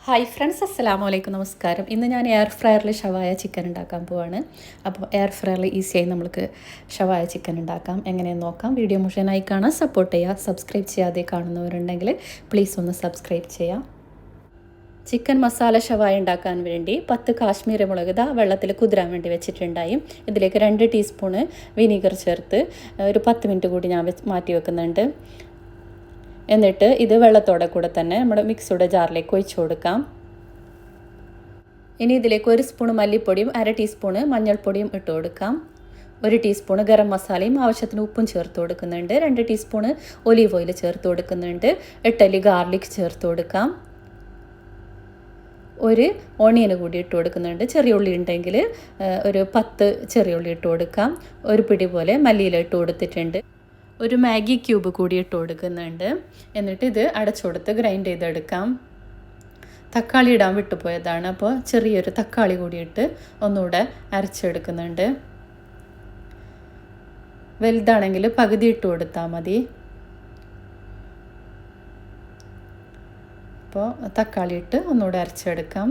Hi friends, അസ്സലാമു അലൈക്കും, നമസ്കാരം. ഇന്ന് ഞാൻ എയർ ഫ്രയറിൽ ഷവായ ചിക്കൻ ഉണ്ടാക്കാൻ പോവാണ്. അപ്പോൾ എയർ ഫ്രയറിൽ ഈസിയായി നമുക്ക് ഷവായ ചിക്കൻ ഉണ്ടാക്കാം. എങ്ങനെയെന്ന് നോക്കാം. വീഡിയോ മുഴുവനായി കാണാൻ സപ്പോർട്ട് ചെയ്യുക. സബ്സ്ക്രൈബ് ചെയ്യാതെ കാണുന്നവരുണ്ടെങ്കിൽ പ്ലീസ് ഒന്ന് സബ്സ്ക്രൈബ് ചെയ്യാം. ചിക്കൻ മസാല ഷവായ ഉണ്ടാക്കാൻ വേണ്ടി 10 കാശ്മീരി മുളക് വെള്ളത്തിൽ കുതിരാൻ വേണ്ടി വെച്ചിട്ടുണ്ടായി. ഇതിലേക്ക് 2 ടീസ്പൂണ് വിനീഗർ ചേർത്ത് ഒരു 10 മിനിറ്റ് കൂടി ഞാൻ മാറ്റി വെക്കുന്നുണ്ട്. എന്നിട്ട് ഇത് വെള്ളത്തോടെ കൂടെ തന്നെ നമ്മുടെ മിക്സിയുടെ ജാറിലേക്ക് ഒഴിച്ചു കൊടുക്കാം. ഇനി ഇതിലേക്ക് 1 സ്പൂൺ മല്ലിപ്പൊടിയും 1/2 ടീസ്പൂണ് മഞ്ഞൾപ്പൊടിയും ഇട്ട് കൊടുക്കാം. 1 ടീസ്പൂണ് ഗരം മസാലയും ആവശ്യത്തിന് ഉപ്പും ചേർത്ത് കൊടുക്കുന്നുണ്ട്. 2 ടീസ്പൂണ് ഒലീവ് ഓയിൽ ചേർത്ത് കൊടുക്കുന്നുണ്ട്. 8 അല്ലി ഗാർലിക് ചേർത്ത് കൊടുക്കാം. 1 ഓണിയന് കൂടി ഇട്ട് കൊടുക്കുന്നുണ്ട്. ചെറിയ ഉള്ളി ഉണ്ടെങ്കിൽ ഒരു 10 ചെറിയ ഉള്ളി ഇട്ട് കൊടുക്കാം. 1 പിടി പോലെ മല്ലിയില ഇട്ട് കൊടുത്തിട്ടുണ്ട്. 1 മാഗി ക്യൂബ് കൂടി ഇട്ട് കൊടുക്കുന്നുണ്ട്. എന്നിട്ട് ഇത് അടച്ചു കൊടുത്ത് ഗ്രൈൻഡ് ചെയ്തെടുക്കാം. തക്കാളി ഇടാൻ വിട്ടുപോയതാണ്, അപ്പോൾ ചെറിയൊരു തക്കാളി കൂടി ഇട്ട് ഒന്നുകൂടെ അരച്ചെടുക്കുന്നുണ്ട്. വലുതാണെങ്കിൽ പകുതി ഇട്ട് കൊടുത്താൽ മതി. അപ്പോൾ തക്കാളി ഇട്ട് ഒന്നുകൂടെ അരച്ചെടുക്കാം.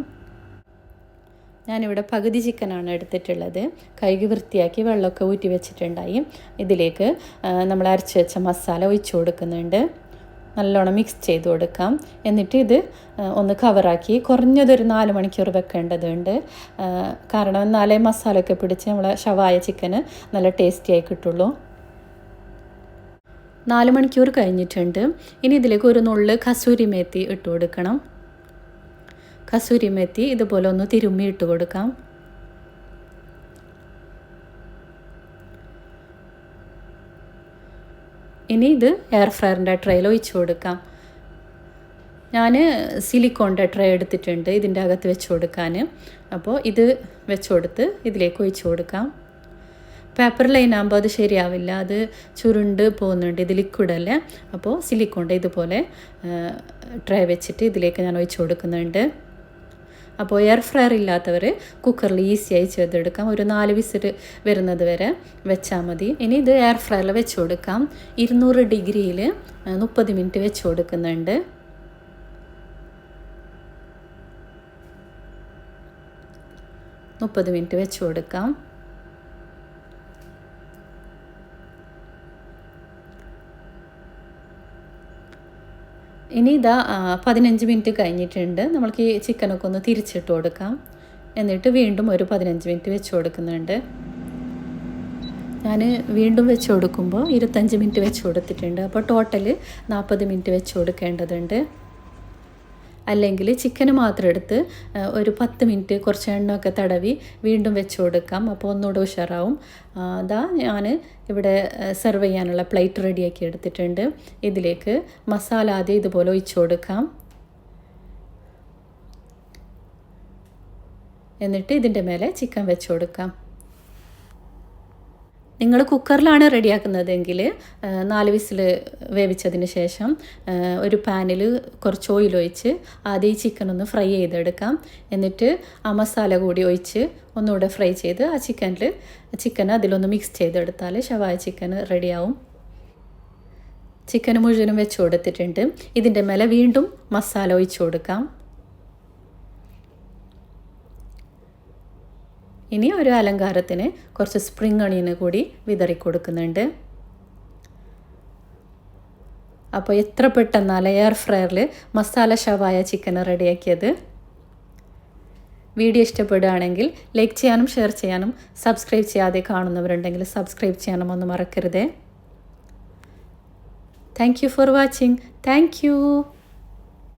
ഞാനിവിടെ പകുതി ചിക്കനാണ് എടുത്തിട്ടുള്ളത്. കഴുകി വൃത്തിയാക്കി വെള്ളമൊക്കെ ഊറ്റി വെച്ചിട്ടുണ്ടായി. ഇതിലേക്ക് നമ്മൾ അരച്ച് വെച്ച മസാല ഒഴിച്ചു കൊടുക്കുന്നുണ്ട്. നല്ലോണം മിക്സ് ചെയ്ത് കൊടുക്കാം. എന്നിട്ട് ഇത് ഒന്ന് കവറാക്കി കുറഞ്ഞതൊരു 4 മണിക്കൂർ വെക്കേണ്ടതുണ്ട്. കാരണം എന്നാലേ മസാലയൊക്കെ പിടിച്ച് നമ്മളെ ഷവായ ചിക്കന് നല്ല ടേസ്റ്റിയായി കിട്ടുള്ളൂ. 4 മണിക്കൂർ കഴിഞ്ഞിട്ടുണ്ട്. ഇനി ഇതിലേക്ക് ഒരു നുള്ള് കസൂരി മേത്തി ഇട്ട് കൊടുക്കണം. കസൂരി മേത്തി ഇതുപോലെ ഒന്ന് തിരുമ്മി ഇട്ട് കൊടുക്കാം. ഇനി ഇത് എയർ ഫ്രയറിൻ്റെ ട്രേയിൽ ഒഴിച്ചു കൊടുക്കാം. ഞാൻ സിലിക്കോണിൻ്റെ ട്രേ എടുത്തിട്ടുണ്ട് ഇതിൻ്റെ അകത്ത് വെച്ച് കൊടുക്കാൻ. അപ്പോൾ ഇത് വെച്ച് കൊടുത്ത് ഇതിലേക്ക് ഒഴിച്ചു കൊടുക്കാം. പേപ്പർ ലൈനാകുമ്പോൾ അത് ശരിയാവില്ല, അത് ചുരുണ്ട് പോകുന്നുണ്ട്. ഇത് ലിക്വിഡല്ലേ, അപ്പോൾ സിലിക്കോണിൻ്റെ ഇതുപോലെ ട്രേ വെച്ചിട്ട് ഇതിലേക്ക് ഞാൻ ഒഴിച്ചു കൊടുക്കുന്നുണ്ട്. അപ്പോൾ എയർ ഫ്രയർ ഇല്ലാത്തവർ കുക്കറിൽ ഈസിയായി ചെയ്തെടുക്കാം. ഒരു 4 വിസിൽ വരുന്നത് വരെ വെച്ചാൽ മതി. ഇനി ഇത് എയർ ഫ്രയറിൽ വെച്ച് കൊടുക്കാം. 200 ഡിഗ്രിയിൽ 30 മിനിറ്റ് വെച്ച് കൊടുക്കുന്നുണ്ട്. വെച്ച് കൊടുക്കാം. ഇനി ഇതാ 15 മിനിറ്റ് കഴിഞ്ഞിട്ടുണ്ട്. നമ്മൾക്ക് ഈ ചിക്കനൊക്കെ ഒന്ന് തിരിച്ചിട്ട് കൊടുക്കാം. എന്നിട്ട് വീണ്ടും ഒരു 15 മിനിറ്റ് വെച്ച് കൊടുക്കുന്നുണ്ട്. ഞാൻ വീണ്ടും വെച്ച് കൊടുക്കുമ്പോൾ 25 മിനിറ്റ് വെച്ച് കൊടുത്തിട്ടുണ്ട്. അപ്പോൾ ടോട്ടൽ 40 മിനിറ്റ് വെച്ച് കൊടുക്കേണ്ടതുണ്ട്. അല്ലെങ്കിൽ ചിക്കന് മാത്രം എടുത്ത് ഒരു 10 മിനിറ്റ് കുറച്ച് എണ്ണയൊക്കെ തടവി വീണ്ടും വെച്ച് കൊടുക്കാം. അപ്പോൾ ഒന്നുകൂടെ ഉഷാറാവും. അതാ ഞാൻ ഇവിടെ സെർവ് ചെയ്യാനുള്ള പ്ലേറ്റ് റെഡിയാക്കി എടുത്തിട്ടുണ്ട്. ഇതിലേക്ക് മസാല ആദ്യം ഇതുപോലെ ഒഴിച്ചു കൊടുക്കാം. എന്നിട്ട് ഇതിൻ്റെ മേലെ ചിക്കൻ വെച്ച് കൊടുക്കാം. നിങ്ങൾ കുക്കറിലാണ് റെഡിയാക്കുന്നതെങ്കിൽ 4 വിസിൽ വേവിച്ചതിന് ശേഷം ഒരു പാനിൽ കുറച്ച് ഓയിൽ ഒഴിച്ച് ആദ്യം ഈ ചിക്കൻ ഒന്ന് ഫ്രൈ ചെയ്തെടുക്കാം. എന്നിട്ട് ആ മസാല കൂടി ഒഴിച്ച് ഒന്നുകൂടെ ഫ്രൈ ചെയ്ത് ആ ചിക്കൻ അതിലൊന്ന് മിക്സ് ചെയ്തെടുത്താൽ ഷവായ ചിക്കൻ റെഡിയാവും. ചിക്കൻ മുഴുവനും വെച്ച് കൊടുത്തിട്ടുണ്ട്. ഇതിൻ്റെ മേലെ വീണ്ടും മസാല ഒഴിച്ച് കൊടുക്കാം. ഇനി ഒരു അലങ്കാരത്തിന് കുറച്ച് സ്പ്രിംഗ് ഒണിയന് കൂടി വിതറി കൊടുക്കുന്നുണ്ട്. അപ്പോൾ എത്ര പെട്ടെന്നല്ല എയർ ഫ്രയറിൽ മസാല ഷവായ ചിക്കൻ റെഡിയാക്കിയത്. വീഡിയോ ഇഷ്ടപ്പെടുകയാണെങ്കിൽ ലൈക്ക് ചെയ്യാനും ഷെയർ ചെയ്യാനും സബ്സ്ക്രൈബ് ചെയ്യാതെ കാണുന്നവരുണ്ടെങ്കിൽ സബ്സ്ക്രൈബ് ചെയ്യാനും ഒന്നും മറക്കരുതേ. Thank you for watching. Thank you.